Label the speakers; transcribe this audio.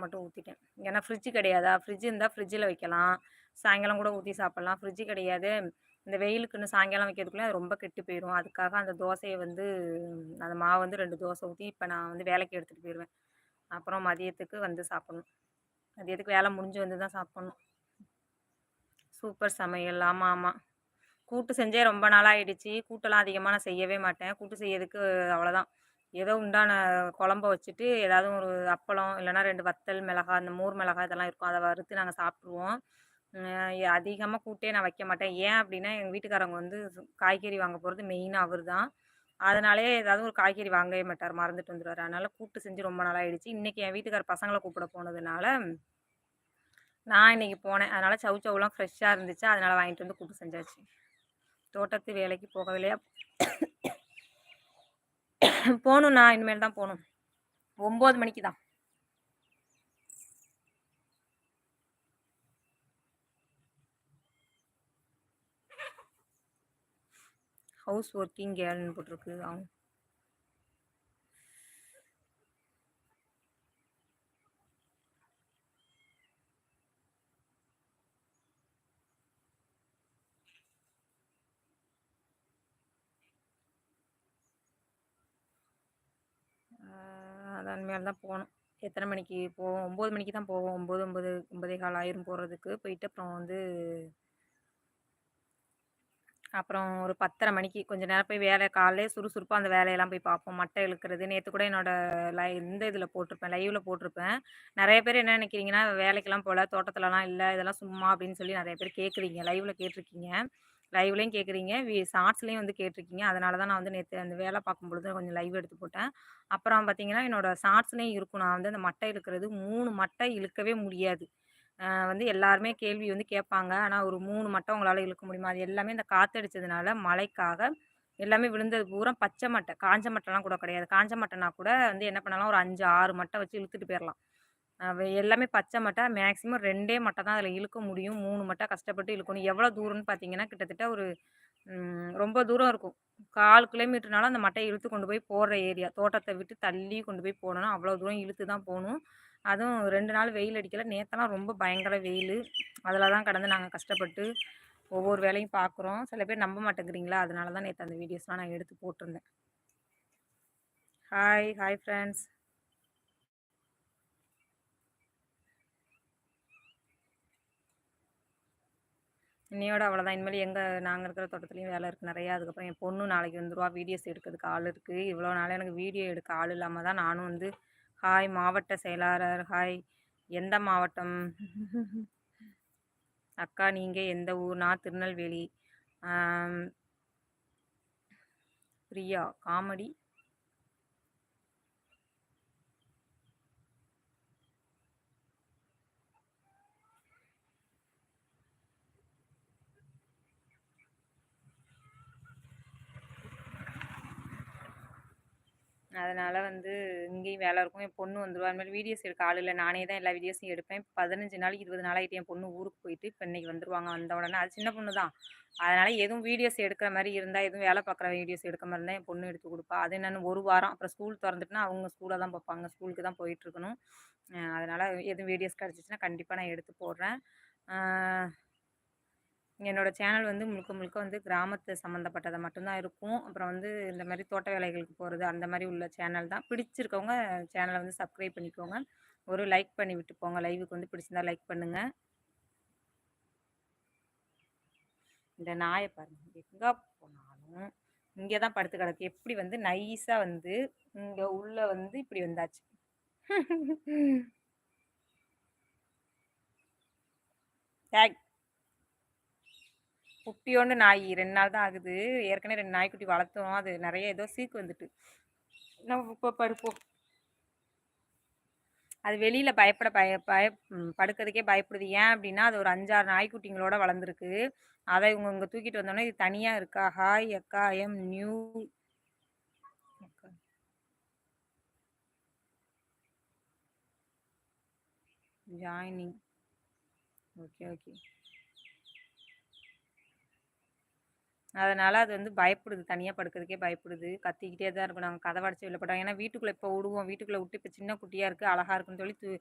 Speaker 1: மட்டும் ஊற்றிட்டேன். ஏன்னா ஃப்ரிட்ஜ் கிடையாதா? ஃப்ரிட்ஜ் இருந்தா ஃப்ரிட்ஜில வைக்கலாம். சாயங்காலம் கூட ஊத்தி சாப்பிடலாம். ஃப்ரிட்ஜ் கிடையாது. இந்த வெயிலுக்குன்னு சாயங்காலம் வைக்கிறதுக்குள்ள அது ரொம்ப கெட்டு போயிரும். அதுக்காக அந்த தோசைய வந்து அந்த மாவு வந்து 2 தோசை ஊத்தி, இப்ப நான் வந்து வேலைக்கு எடுத்துட்டு போயிருவேன். அப்புறம் மதியத்துக்கு வந்து சாப்பிடணும். மதியத்துக்கு வேலை முடிஞ்சு வந்து தான் சாப்பிடணும். சூப்பர் சமையல். ஆமா, ஆமா. கூட்டு செஞ்சே ரொம்ப நாளாயிடுச்சு. கூட்டெல்லாம் அதிகமா நான் செய்யவே மாட்டேன். கூட்டு செய்யறதுக்கு அவ்வளோதான். ஏதோ உண்டான குழம்ப வச்சுட்டு, ஏதாவது ஒரு அப்பளம், இல்லன்னா 2 வத்தல், மிளகாய், இந்த மோர் மிளகாய் இதெல்லாம் இருக்கும். அத வறுத்து நாங்க சாப்ட்டுருவோம். அதிகமா கூட்டே நான் வைக்க மாட்டேன். ஏன் அப்டின்னா, எங்க வீட்டுக்காரவங்க வந்து காய்கறி வாங்க போறது மெயினா அவரு தான். அதனாலயே ஏதாவது ஒரு காய்கறி வாங்கவே மாட்டாரு. மறந்துட்டு வந்துருவாரு. அதனால கூட்டு செஞ்சு ரொம்ப நாள் ஆயிடுச்சு. இன்னைக்கு என் வீட்டுக்காரர் பசங்கள கூப்பிட போனதுனால, நான் இன்னைக்கு போனேன். அதனால சௌசௌலாம் ஃப்ரெஷ்ஷா இருந்துச்சு. அதனால வாங்கிட்டு வந்து கூட்டு செஞ்சாச்சு. தோட்டத்து வேலைக்கு போகவில்லையா? போணும்ண்ணா. இனிமேல் தான் போணும். 9 மணிக்கு தான். ஹவுஸ் ஒர்க்கிங் கேர்ள்ன்னு போட்டிருக்கு. அதான் இனிமேல் தான் போணும். எத்தனை மணிக்கு போவோம்? 9 மணிக்கு தான் போவோம். 9, 9, 9:15 ஆயிரும் போறதுக்கு. போயிட்டு அப்புறம் வந்து அப்புறம் ஒரு 10:30 மணிக்கு கொஞ்ச நேரம் போய் வேலை காலையிலே சுறுசுறுப்பா அந்த வேலையெல்லாம் போய் பார்ப்போம். மட்டை இழுக்கிறது. நேத்து கூட என்னோட இந்த இதில போட்டிருப்பேன். லைவ்ல போட்டிருப்பேன். நெறைய பேர் என்ன நினைக்கிறீங்கன்னா, வேலைக்கெல்லாம் போல, தோட்டத்துலலாம் இல்ல, இதெல்லாம் சும்மா அப்படின்னு சொல்லி நெறைய பேர் கேட்குறீங்க. லைவ்ல கேட்டுருக்கீங்க. லைவ்லயும் கேட்குறீங்க. ஷார்ட்ஸ்லயும் வந்து கேட்டுருக்கீங்க. அதனால தான் நான் வந்து நேத்து அந்த வேலை பார்க்கும்பொழுது கொஞ்சம் லைவ் எடுத்து போட்டேன். அப்புறம் பார்த்தீங்கன்னா, என்னோட ஷார்ட்ஸ்லயும் இருக்கும். நான் வந்து அந்த மட்டை இழுக்கிறது 3 மட்டை இழுக்கவே முடியாது. வந்து எல்லாருமே கேள்வி வந்து கேட்பாங்க. ஆனா ஒரு 3 மட்டை உங்களால இழுக்க முடியுமா? அது எல்லாமே இந்த காத்தடிச்சதுனால, மழைக்காக எல்லாமே விழுந்தது பூரா பச்சை மட்டை. காஞ்ச மட்டைலாம் கூட கிடையாது. காஞ்ச மட்டைனா கூட வந்து என்ன பண்ணலாம், ஒரு 5, 6 மட்டை வச்சு இழுத்துட்டு போயிரலாம். எல்லாமே பச்சை மட்டை. மேக்ஸிமம் 2டே மட்டை தான் அதில இழுக்க முடியும். 3 மட்டை கஷ்டப்பட்டு இழுக்கணும். எவ்வளோ தூரம்னு பார்த்தீங்கன்னா, கிட்டத்தட்ட ஒரு ரொம்ப தூரம் இருக்கும். 1/4 கிலோமீட்டர்னாலும் அந்த மட்டைய இழுத்து கொண்டு போய் போடுற ஏரியா. தோட்டத்த விட்டு தள்ளி கொண்டு போய் போடணும். அவ்வளோ தூரம் இழுத்து தான் போணும். அதுவும் 2 நாள் வெயில் அடிக்கல. நேத்தெல்லாம் ரொம்ப பயங்கர வெயிலு. அதில தான் கடந்து நாங்க கஷ்டப்பட்டு ஒவ்வொரு வேலையும் பார்க்குறோம். சில பேர் நம்ப மாட்டேங்கிறீங்களா? அதனால தான் நேத்து அந்த வீடியோஸ்லாம் நான் எடுத்து போட்டிருந்தேன். Hi, hi friends. இன்னையோட அவ்வளோதான். இனிமேல் நாங்க இருக்கிற தோட்டத்துலயும் வேலை இருக்கு நெறையா. அதுக்கப்புறம் என் பொண்ணு நாளைக்கு வந்துருவா. வீடியோஸ் எடுக்கிறதுக்கு ஆள் இருக்கு. இவ்வளோ நாளா எனக்கு வீடியோ எடுக்க ஆள் இல்லாம தான் நானும் வந்து ஹாய் மாவட்ட செயலாளர், ஹாய் எந்த மாவட்டம்? அக்கா நீங்க எந்த ஊர்? நான் திருநெல்வேலி. ஆம், பிரியா காமெடி. அதனால வந்து இங்கேயும் வேலை இருக்கும். என் பொண்ணு வந்துருவா. அது மாரி வீடியோஸ் எடுக்க ஆள் இல்ல. நானே தான் எல்லா வீடியோஸையும் எடுப்பேன். 15 நாளைக்கு 20 நாளாயிட்டு என் பொண்ணு ஊருக்கு போயிட்டு, இப்ப இன்னைக்கு வந்துருவாங்க. வந்த உடனே அது சின்ன பொண்ணு தான். அதனால எதுவும் வீடியோஸ் எடுக்கிற மாரி இருந்தா, எதுவும் வேலை பார்க்குற வீடியோஸ் எடுக்க மாரி இருந்தா என் பொண்ணு எடுத்து குடுப்பா. அது என்னன்னு 1 வாரம். அப்புறம் ஸ்கூல் தொறந்துட்டுனா அவங்க ஸ்கூல தான் பார்ப்பாங்க. ஸ்கூலுக்கு தான் போயிட்டுருக்கணும். அதனால எதுவும் வீடியோஸ் கிடைச்சிச்சுன்னா கண்டிப்பா நான் எடுத்து போடுறேன். அ என்னோட சேனல் வந்து முழுக்க முழுக்க வந்து கிராமத்து சம்மந்தப்பட்டதா மட்டும் தான் இருக்கும். அப்புறம் வந்து இந்த மாரி தோட்ட வேலைகளுக்கு போறது, அந்த மாரி உள்ள சேனல் தான். பிடிச்சிருக்கவங்க சேனல வந்து சப்ஸ்கிரைப் பண்ணிக்கோங்க. ஒரு லைக் பண்ணி விட்டு போங்க. லைவுக்கு வந்து பிடிச்சிருந்தா லைக் பண்ணுங்க. இந்த நாய பாருங்க. எங்க போனாலும் இங்க தான் படுத்து கிடக்கு. எப்படி வந்து நைஸா வந்து இங்க உள்ள வந்து இப்படி வந்தாச்சு. டேய் குட்டியோண்டு நாய் 2 நாள் தான் ஆகுது. ஏற்கனவே 2 நாய்க்குட்டி வளர்த்தோம். அது நெறைய ஏதோ சீக்கு வந்துட்டு. நம்ம இப்ப படுப்போம். அது வெளியில பயப்பட பய பய படுக்கிறதுக்கே பயப்படுது. ஏன் அப்டின்னா, அது ஒரு 5, 6 நாய்க்குட்டிங்களோட வளர்ந்துருக்கு. அத இவங்க இங்க தூக்கிட்டு வந்தோனே, இது தனியா இருக்கா. ஹாய் அக்கா, ஐ அம் நியூ ஜாயினிங். Okay, okay. அதனால அது வந்து பயப்படுது. தனியா படுக்கிறதுக்கே பயப்படுது. கத்திக்கிட்டே தான் இருக்கும். நாங்க கதவ அடைச்சு வெளில போட்டோம். ஏன்னா வீட்டுக்குள்ள இப்போ விடுவோம். வீட்டுக்குள்ள விட்டு இப்ப சின்ன குட்டியா இருக்கு. அழகா இருக்குன்னு சொல்லி தூக்கி